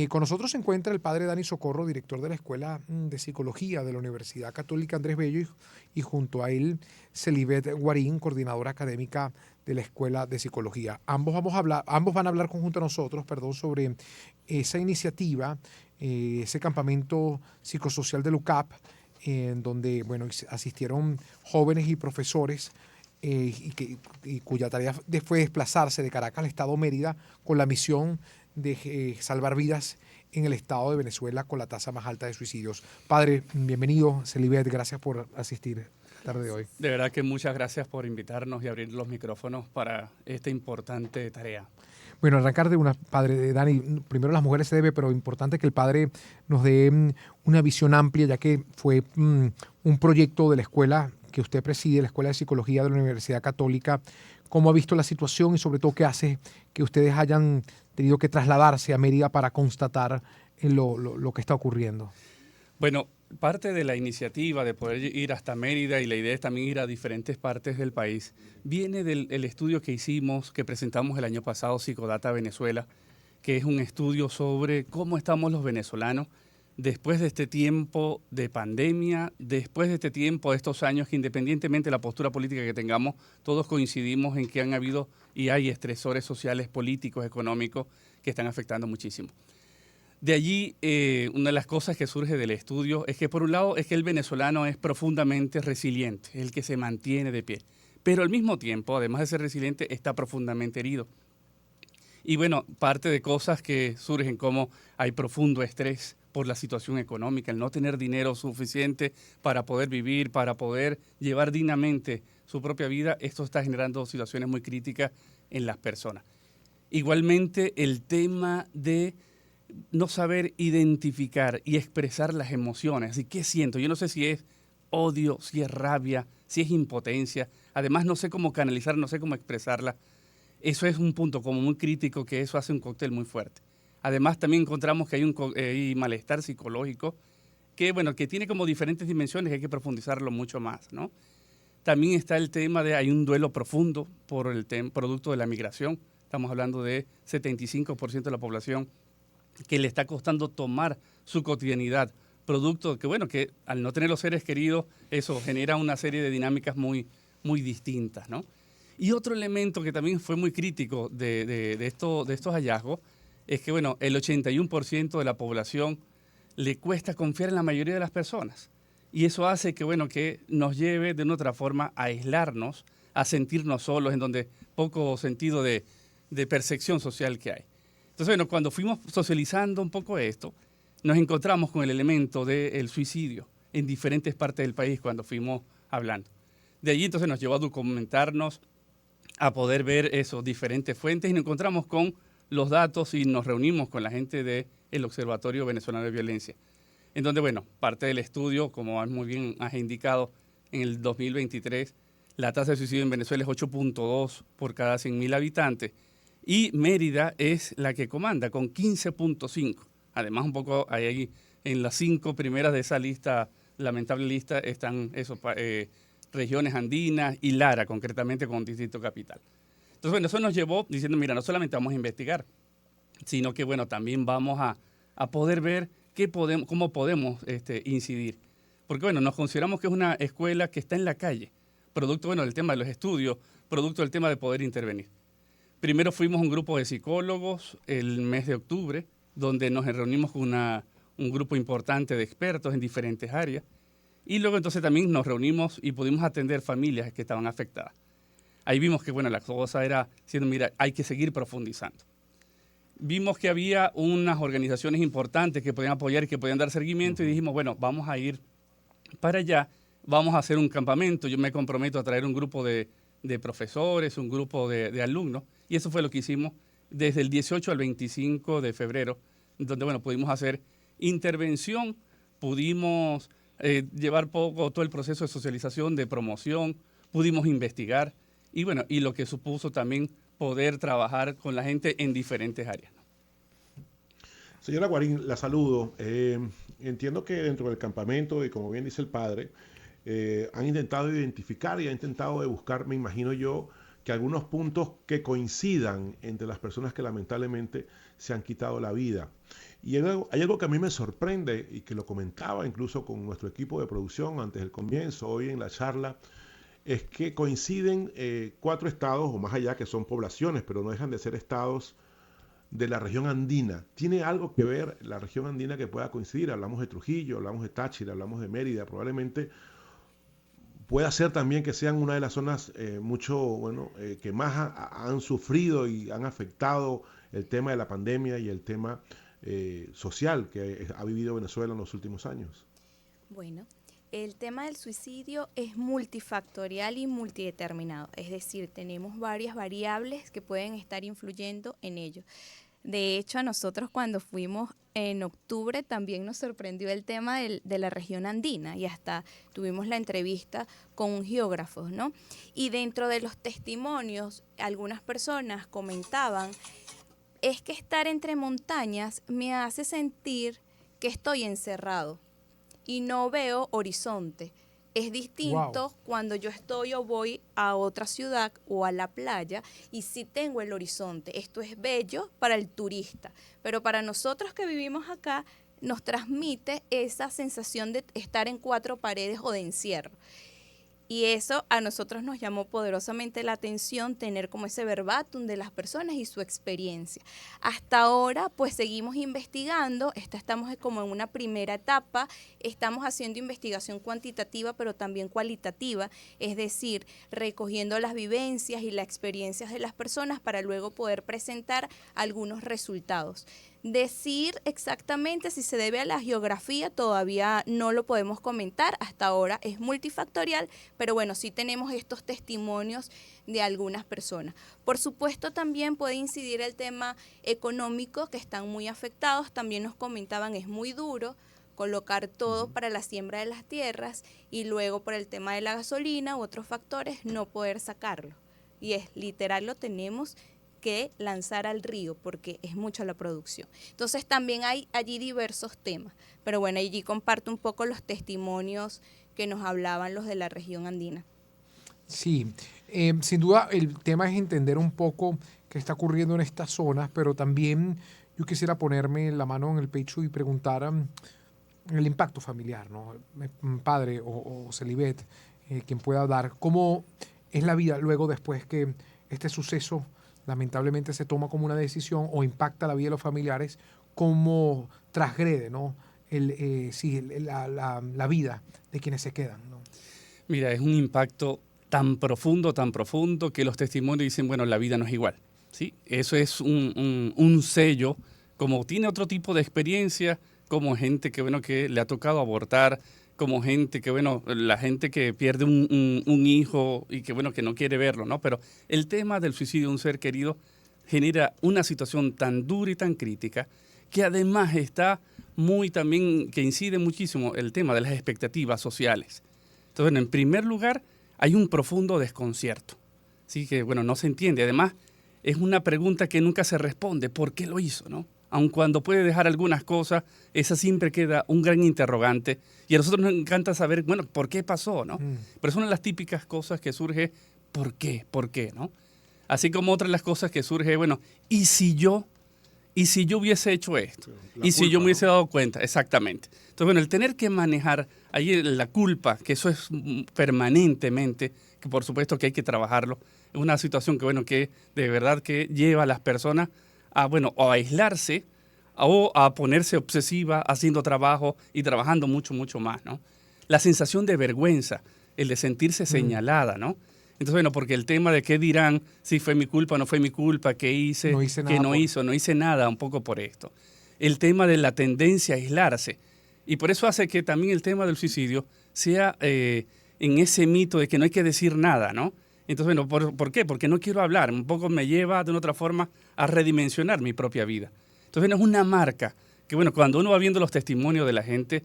Con nosotros se encuentra el padre Dani Socorro, director de la Escuela de Psicología de la Universidad Católica Andrés Bello, y junto a él Celibet Guarín, coordinadora académica de la Escuela de Psicología. Ambos van a hablar conjunto a nosotros, perdón, sobre esa iniciativa, ese campamento psicosocial de LUCAP, en donde bueno, asistieron jóvenes y profesores y cuya tarea fue desplazarse de Caracas al estado Mérida con la misión de salvar vidas en el estado de Venezuela con la tasa más alta de suicidios. Padre, bienvenido, Celibet, gracias por asistir la tarde de hoy. De verdad que muchas gracias por invitarnos y abrir los micrófonos para esta importante tarea. Bueno, arrancar de una, padre Dani, primero las mujeres se debe, pero importante que el padre nos dé una visión amplia, ya que fue un proyecto de la escuela que usted preside, la Escuela de Psicología de la Universidad Católica. ¿Cómo ha visto la situación y sobre todo qué hace que ustedes hayan tenido que trasladarse a Mérida para constatar lo que está ocurriendo? Bueno, parte de la iniciativa de poder ir hasta Mérida y la idea es también ir a diferentes partes del país, viene del estudio que hicimos, que presentamos el año pasado, Psicodata Venezuela, que es un estudio sobre cómo estamos los venezolanos después de este tiempo de pandemia, después de este tiempo, de estos años que independientemente de la postura política que tengamos, todos coincidimos en que han habido y hay estresores sociales, políticos, económicos que están afectando muchísimo. De allí, una de las cosas que surge del estudio es que, por un lado, es que el venezolano es profundamente resiliente, el que se mantiene de pie. Pero al mismo tiempo, además de ser resiliente, está profundamente herido. Y bueno, parte de cosas que surgen como hay profundo estrés por la situación económica, el no tener dinero suficiente para poder vivir, para poder llevar dignamente su propia vida, esto está generando situaciones muy críticas en las personas. Igualmente, el tema de no saber identificar y expresar las emociones. ¿Y qué siento? Yo no sé si es odio, si es rabia, si es impotencia. Además, no sé cómo canalizar, no sé cómo expresarla. Eso es un punto como muy crítico, que eso hace un cóctel muy fuerte. Además, también encontramos que hay malestar psicológico que, bueno, que tiene como diferentes dimensiones, que hay que profundizarlo mucho más, ¿no? También está el tema de hay un duelo profundo por el producto de la migración. Estamos hablando de 75% de la población que le está costando tomar su cotidianidad, producto que, bueno, que al no tener los seres queridos, eso genera una serie de dinámicas muy, muy distintas, ¿no? Y otro elemento que también fue muy crítico de estos hallazgos es que, bueno, el 81% de la población le cuesta confiar en la mayoría de las personas. Y eso hace que, bueno, que nos lleve de una otra forma a aislarnos, a sentirnos solos, en donde poco sentido de percepción social que hay. Entonces, bueno, cuando fuimos socializando un poco esto, nos encontramos con el elemento del suicidio en diferentes partes del país cuando fuimos hablando. De allí entonces nos llevó a documentarnos, a poder ver esos diferentes fuentes y nos encontramos con los datos y nos reunimos con la gente del Observatorio Venezolano de Violencia, en donde, bueno, parte del estudio, como muy bien has indicado, en el 2023 la tasa de suicidio en Venezuela es 8.2 por cada 100.000 habitantes y Mérida es la que comanda con 15.5. Además, un poco ahí en las 5 primeras de esa lista, lamentable lista, están esos regiones andinas y Lara, concretamente con Distrito Capital. Entonces, bueno, eso nos llevó diciendo, mira, no solamente vamos a investigar, sino que, bueno, también vamos a poder ver cómo podemos incidir. Porque, bueno, nos consideramos que es una escuela que está en la calle, producto, bueno, del tema de los estudios, producto del tema de poder intervenir. Primero fuimos un grupo de psicólogos el mes de octubre, donde nos reunimos con un grupo importante de expertos en diferentes áreas. Y luego entonces también nos reunimos y pudimos atender familias que estaban afectadas. Ahí vimos que, bueno, la cosa era diciendo, mira, hay que seguir profundizando. Vimos que había unas organizaciones importantes que podían apoyar y que podían dar seguimiento y dijimos, bueno, vamos a ir para allá, vamos a hacer un campamento. Yo me comprometo a traer un grupo de profesores, un grupo de alumnos, y eso fue lo que hicimos desde el 18 al 25 de febrero, donde, bueno, pudimos hacer intervención, pudimos llevar todo el proceso de socialización, de promoción, pudimos investigar, y bueno, y lo que supuso también poder trabajar con la gente en diferentes áreas. Señora Guarín, la saludo. Entiendo que dentro del campamento, y como bien dice el padre, han intentado identificar y han intentado de buscar, me imagino yo, que algunos puntos que coincidan entre las personas que lamentablemente se han quitado la vida. Y hay algo que a mí me sorprende y que lo comentaba incluso con nuestro equipo de producción antes del comienzo, hoy en la charla, es que coinciden 4 estados o más allá que son poblaciones, pero no dejan de ser estados de la región andina. ¿Tiene algo que ver la región andina que pueda coincidir? Hablamos de Trujillo, hablamos de Táchira, hablamos de Mérida, probablemente pueda ser también que sean una de las zonas que más han sufrido y han afectado el tema de la pandemia y el tema social que ha vivido Venezuela en los últimos años. Bueno, el tema del suicidio es multifactorial y multideterminado, es decir, tenemos varias variables que pueden estar influyendo en ello. De hecho, a nosotros cuando fuimos en octubre también nos sorprendió el tema de la región andina y hasta tuvimos la entrevista con un geógrafo, ¿no? Y dentro de los testimonios, algunas personas comentaban, es que estar entre montañas me hace sentir que estoy encerrado y no veo horizonte. Es distinto cuando yo estoy o voy a otra ciudad o a la playa y sí tengo el horizonte. Esto es bello para el turista, pero para nosotros que vivimos acá nos transmite esa sensación de estar en 4 paredes o de encierro. Y eso a nosotros nos llamó poderosamente la atención, tener como ese verbatim de las personas y su experiencia. Hasta ahora, pues seguimos investigando, estamos como en una primera etapa, estamos haciendo investigación cuantitativa, pero también cualitativa, es decir, recogiendo las vivencias y las experiencias de las personas para luego poder presentar algunos resultados. Decir exactamente si se debe a la geografía todavía no lo podemos comentar, hasta ahora es multifactorial, pero bueno, sí tenemos estos testimonios de algunas personas. Por supuesto también puede incidir el tema económico, que están muy afectados, también nos comentaban es muy duro colocar todo para la siembra de las tierras y luego por el tema de la gasolina u otros factores no poder sacarlo. Y es literal, lo tenemos que lanzar al río porque es mucha la producción. Entonces también hay allí diversos temas, pero bueno, allí comparto un poco los testimonios que nos hablaban los de la región andina. Sí, sin duda el tema es entender un poco qué está ocurriendo en estas zonas, pero también yo quisiera ponerme la mano en el pecho y preguntar el impacto familiar, ¿no? Padre o Celibet, quien pueda dar, ¿cómo es la vida luego después que este suceso lamentablemente se toma como una decisión o impacta la vida de los familiares, cómo transgrede, ¿no? la vida de quienes se quedan, ¿no? Mira, es un impacto tan profundo, que los testimonios dicen, bueno, la vida no es igual, ¿sí? Eso es un sello, como tiene otro tipo de experiencia, como gente que, bueno, que le ha tocado abortar, como gente que, bueno, la gente que pierde un hijo y que, bueno, que no quiere verlo, ¿no? Pero el tema del suicidio de un ser querido genera una situación tan dura y tan crítica que además está que incide muchísimo el tema de las expectativas sociales. Entonces, bueno, en primer lugar, hay un profundo desconcierto, ¿sí? Que, bueno, no se entiende. Además, es una pregunta que nunca se responde. ¿Por qué lo hizo, no? Aun cuando puede dejar algunas cosas, esa siempre queda un gran interrogante. Y a nosotros nos encanta saber, bueno, ¿por qué pasó, no? Pero son las típicas cosas que surge, ¿por qué? ¿Por qué, no? Así como otras las cosas que surge, bueno, ¿y si yo hubiese hecho esto? ¿Y si yo me hubiese dado cuenta? Exactamente. Entonces, bueno, el tener que manejar ahí la culpa, que eso es permanentemente, que por supuesto que hay que trabajarlo, es una situación que, bueno, que de verdad que lleva a las personas a, bueno, o a aislarse o a ponerse obsesiva haciendo trabajo y trabajando mucho, mucho más, ¿no? La sensación de vergüenza, el de sentirse señalada, ¿no? Entonces, bueno, porque el tema de qué dirán, si fue mi culpa o no fue mi culpa, qué hice, no hice qué nada no hice nada, un poco por esto. El tema de la tendencia a aislarse. Y por eso hace que también el tema del suicidio sea en ese mito de que no hay que decir nada, ¿no? Entonces, bueno, ¿por qué? Porque no quiero hablar. Un poco me lleva de una otra forma a redimensionar mi propia vida. Entonces, bueno, es una marca que, bueno, cuando uno va viendo los testimonios de la gente,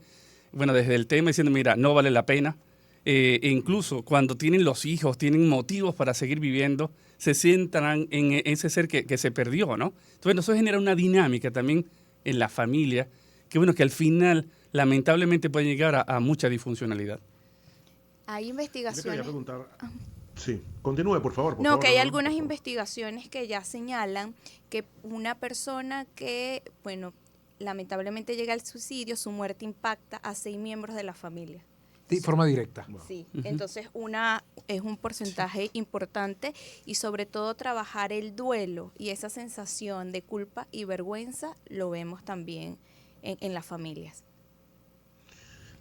bueno, desde el tema diciendo, mira, no vale la pena, e incluso cuando tienen los hijos, tienen motivos para seguir viviendo, se sientan en ese ser que se perdió, ¿no? Entonces, bueno, eso genera una dinámica también en la familia, que, bueno, que al final, lamentablemente, puede llegar a mucha disfuncionalidad. Hay investigaciones. Yo te quería preguntar. Sí, continúe, por No, favor, que hay Abraham, algunas por favor. investigaciones que ya señalan que una persona que, bueno, lamentablemente llega al suicidio, su muerte impacta a 6 miembros de la familia. De forma directa. Wow. Sí, Ujú. entonces es un porcentaje importante y sobre todo trabajar el duelo y esa sensación de culpa y vergüenza lo vemos también en las familias.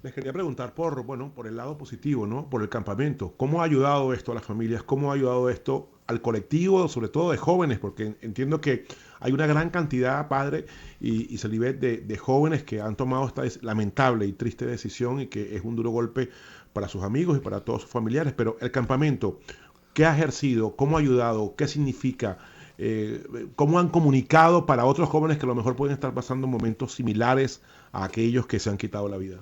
Les quería preguntar bueno, por el lado positivo, ¿no? Por el campamento. ¿Cómo ha ayudado esto a las familias? ¿Cómo ha ayudado esto al colectivo, sobre todo de jóvenes? Porque entiendo que hay una gran cantidad, padre y Celibet, de jóvenes que han tomado esta lamentable y triste decisión y que es un duro golpe para sus amigos y para todos sus familiares. Pero el campamento, ¿qué ha ejercido? ¿Cómo ha ayudado? ¿Qué significa? ¿Cómo han comunicado para otros jóvenes que a lo mejor pueden estar pasando momentos similares a aquellos que se han quitado la vida?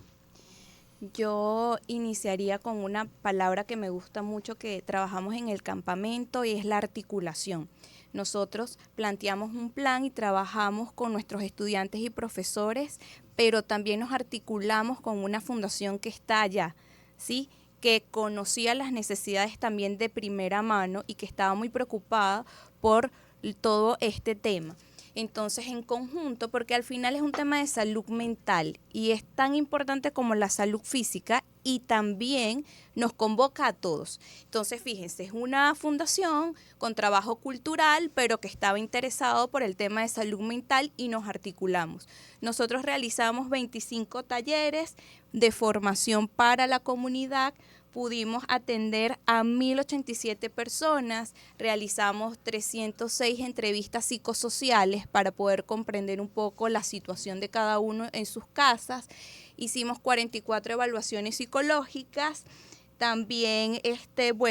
Yo iniciaría con una palabra que me gusta mucho que trabajamos en el campamento y es la articulación. Nosotros planteamos un plan y trabajamos con nuestros estudiantes y profesores, pero también nos articulamos con una fundación que está allá, ¿sí? Que conocía las necesidades también de primera mano y que estaba muy preocupada por todo este tema. Entonces, en conjunto, porque al final es un tema de salud mental y es tan importante como la salud física y también nos convoca a todos. Entonces, fíjense, es una fundación con trabajo cultural, pero que estaba interesado por el tema de salud mental y nos articulamos. Nosotros realizamos 25 talleres de formación para la comunidad. Pudimos atender a 1.087 personas, realizamos 306 entrevistas psicosociales para poder comprender un poco la situación de cada uno en sus casas, hicimos 44 evaluaciones psicológicas, también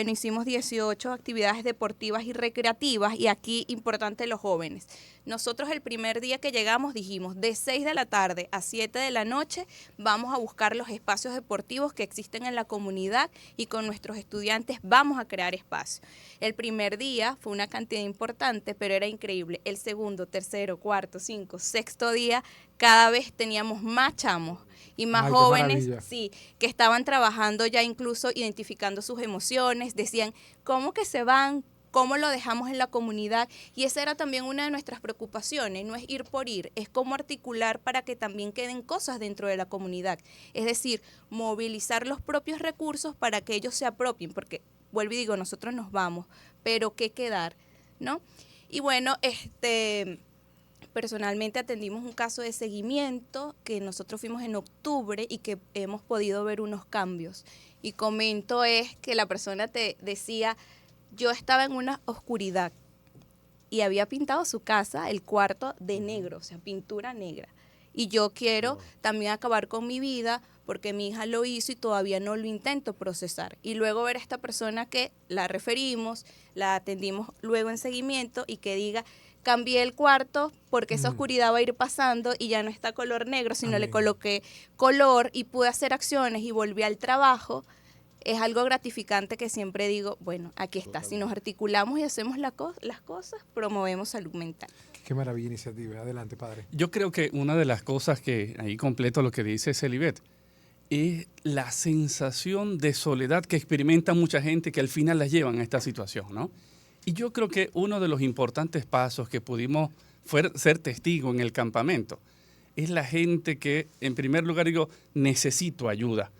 hicimos 18 actividades deportivas y recreativas y aquí importante los jóvenes. Nosotros el primer día que llegamos dijimos de 6 de la tarde a 7 de la noche vamos a buscar los espacios deportivos que existen en la comunidad y con nuestros estudiantes vamos a crear espacios. El primer día fue una cantidad importante, pero era increíble. El segundo, tercero, cuarto, cinco, sexto día, cada vez teníamos más chamos y más Ay, qué jóvenes, maravilla. sí, que estaban trabajando ya incluso identificando sus emociones, decían, ¿cómo que se van? ¿Cómo lo dejamos en la comunidad? Y esa era también una de nuestras preocupaciones, no es ir por ir, es cómo articular para que también queden cosas dentro de la comunidad. Es decir, movilizar los propios recursos para que ellos se apropien, porque, vuelvo y digo, nosotros nos vamos, pero ¿qué quedar? ¿No? Y bueno, personalmente atendimos un caso de seguimiento que nosotros fuimos en octubre y que hemos podido ver unos cambios. Y comento es que la persona te decía, yo estaba en una oscuridad y había pintado su casa, el cuarto de negro, o sea, pintura negra. Y yo quiero también acabar con mi vida porque mi hija lo hizo y todavía no lo intento procesar. Y luego ver a esta persona que la referimos, la atendimos luego en seguimiento y que diga, cambié el cuarto porque esa oscuridad va a ir pasando y ya no está color negro, sino le Amén. coloqué color y pude hacer acciones y volví al trabajo. Es algo gratificante que siempre digo, bueno, aquí está, si nos articulamos y hacemos las cosas, promovemos salud mental. Qué maravilla iniciativa. Adelante, padre. Yo creo que una de las cosas que, ahí completo lo que dice Celibet, es la sensación de soledad que experimenta mucha gente que al final la llevan a esta situación, ¿no? Y yo creo que uno de los importantes pasos que pudimos ser testigo en el campamento es la gente que, en primer lugar, digo, necesito ayuda.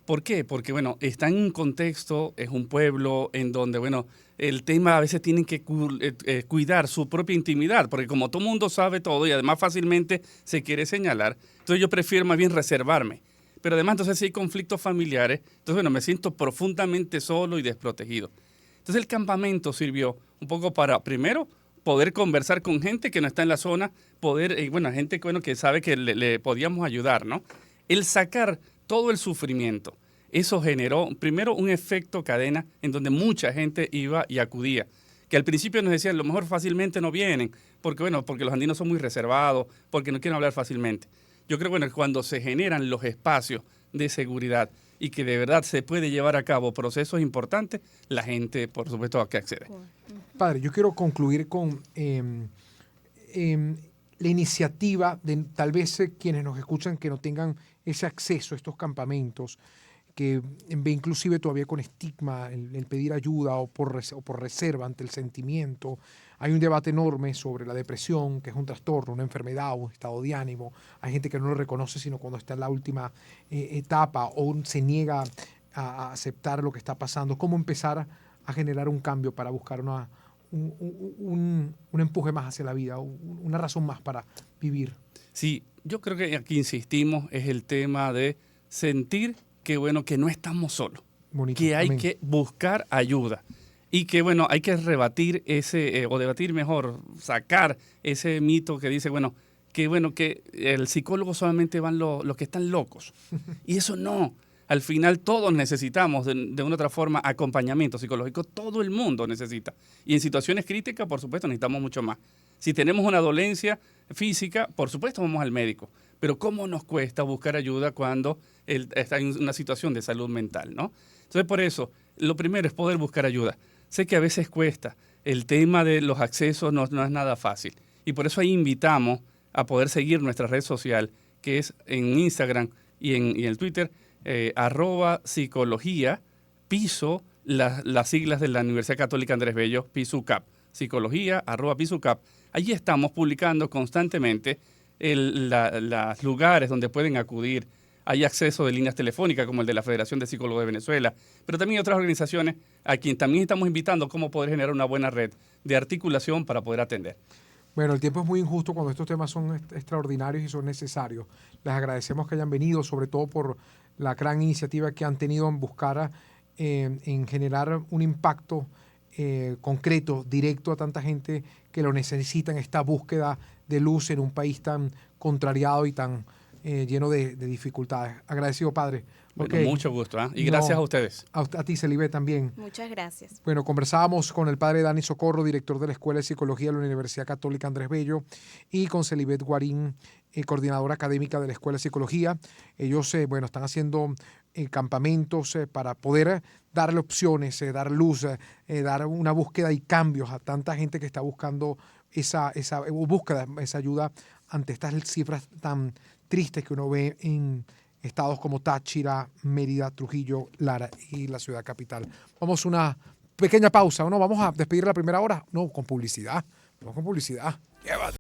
¿Por qué? Porque, bueno, está en un contexto, es un pueblo en donde, bueno, el tema a veces tienen que cuidar su propia intimidad, porque como todo mundo sabe todo y además fácilmente se quiere señalar, entonces yo prefiero más bien reservarme. Pero además, entonces, si hay conflictos familiares, entonces, bueno, me siento profundamente solo y desprotegido. Entonces, el campamento sirvió un poco para, primero, poder conversar con gente que no está en la zona, poder, bueno, gente bueno, que sabe que le podíamos ayudar, ¿no? El sacar todo el sufrimiento, eso generó, primero, un efecto cadena en donde mucha gente iba y acudía. Que al principio nos decían, a lo mejor fácilmente no vienen, porque, bueno, porque los andinos son muy reservados, porque no quieren hablar fácilmente. Yo creo que bueno, cuando se generan los espacios de seguridad y que de verdad se puede llevar a cabo procesos importantes, la gente, por supuesto, a que accede. Padre, yo quiero concluir con la iniciativa de tal vez quienes nos escuchan que no tengan ese acceso a estos campamentos, que ve inclusive todavía con estigma el pedir ayuda o por reserva ante el sentimiento. Hay un debate enorme sobre la depresión, que es un trastorno, una enfermedad o un estado de ánimo. Hay gente que no lo reconoce sino cuando está en la última etapa o se niega a aceptar lo que está pasando. ¿Cómo empezar a generar un cambio para buscar un empuje más hacia la vida, una razón más para vivir? Sí, yo creo que aquí insistimos es el tema de sentir que, bueno, que no estamos solos, Bonito. que hay Amén. que buscar ayuda y que, bueno, hay que rebatir o debatir mejor, sacar ese mito que dice, bueno, que el psicólogo solamente van los que están locos. Y eso no. Al final todos necesitamos de una u otra forma acompañamiento psicológico, todo el mundo necesita. Y en situaciones críticas, por supuesto, necesitamos mucho más. Si tenemos una dolencia física, por supuesto vamos al médico. Pero ¿cómo nos cuesta buscar ayuda cuando está en una situación de salud mental, ¿no? Entonces, por eso, lo primero es poder buscar ayuda. Sé que a veces cuesta. El tema de los accesos no es nada fácil. Y por eso ahí invitamos a poder seguir nuestra red social, que es en Instagram y en el Twitter, @psicología, piso, las siglas de la Universidad Católica Andrés Bello, PISUCAP, psicología, @PISUCAP. Allí estamos publicando constantemente los lugares donde pueden acudir. Hay acceso de líneas telefónicas como el de la Federación de Psicólogos de Venezuela, pero también otras organizaciones a quien también estamos invitando cómo poder generar una buena red de articulación para poder atender. Bueno, el tiempo es muy injusto cuando estos temas son extraordinarios y son necesarios. Les agradecemos que hayan venido, sobre todo por la gran iniciativa que han tenido en buscar, en generar un impacto concreto, directo a tanta gente que lo necesita en esta búsqueda de luz en un país tan contrariado y tan lleno de dificultades. Agradecido, padre. Bueno, Okay. mucho gusto, ¿eh? Y gracias a ustedes. A ti, Celibet, también. Muchas gracias. Bueno, conversábamos con el padre Dani Socorro, director de la Escuela de Psicología de la Universidad Católica Andrés Bello, y con Celibet Guarín, coordinadora académica de la Escuela de Psicología. Ellos, están haciendo campamentos para poder darle opciones, dar luz, dar una búsqueda y cambios a tanta gente que está buscando esa ayuda ante estas cifras tan tristes que uno ve en estados como Táchira, Mérida, Trujillo, Lara y la ciudad capital. Vamos a una pequeña pausa, ¿no? Vamos a despedir la primera hora. No, con publicidad. Vamos con publicidad. Llévate.